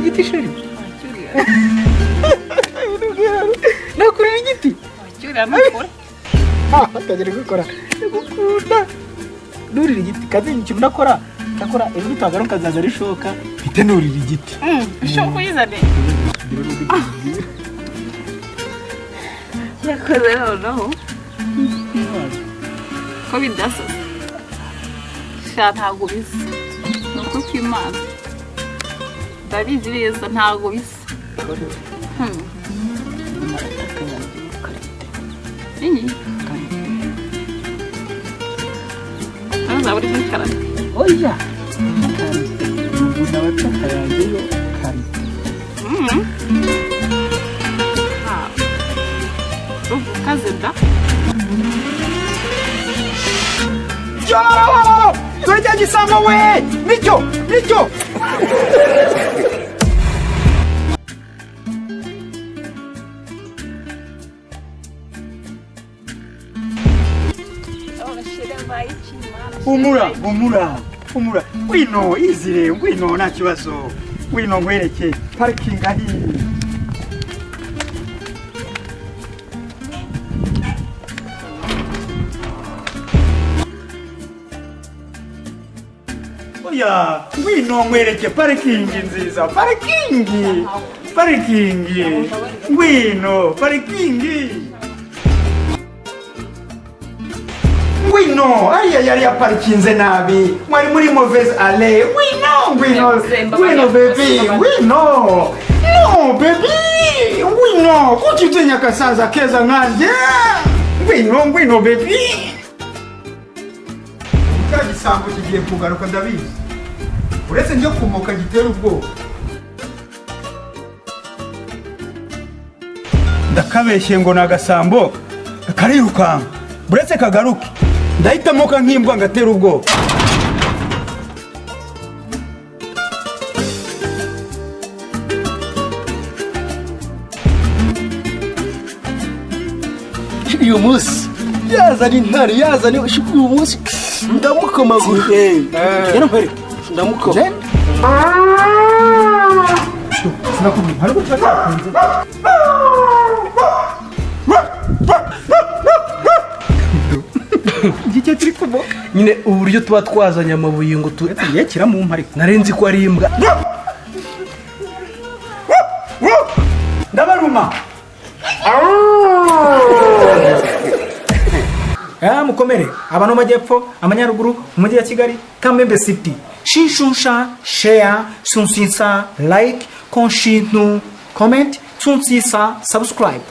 igiti sheri nakurira igiti cyurira nakora atagere gukora gukunda nurira igiti kazi ikintu nakora ejo bitagaruka kazaza rishoka bite nurira igiti bishoka uyizane yakoze noneho ko bidasa ntabwo bisa ni uko kw'Imana ndabizi neza ntabwo bisa Ntabwo uri muri karate oya n'abataka yanjye yo karate ukaze da turya gisamo we nicyo humura wino izire wino nta kibazo wino nkwereke parikingi ari oya wino nkwereke parikingi nziza parikingi wino parikingi wino ariya yari yaparikinze nabi mwari muri mauvaise allée wino baby no baby kuki utenya akasaza keza nkanje wino baby cya gisambo kigiye kugaruka ndabizi uretse njye kumoka gitera ubwoba ndakabeshye ngo nagasambo karirukanka buretse kagaruke ndahitamo nk'imbwa ngatera ubwoba uyu munsi yazana intare yazana uyu munsi ndamukomagura rero mpere ndamukoma sinakubwira hari gufata yakunze igike turi kumoka nyine uburyo tuba twazanye amabuye ngo yekira mu mpari narenzi ko ari imbwa ndabaruma mukomere abantu majyepfo amanyaruguru umujyi wa Kigali Kamembe City shishunsha share sunsinsa like konshintu comment sunsisa subscribe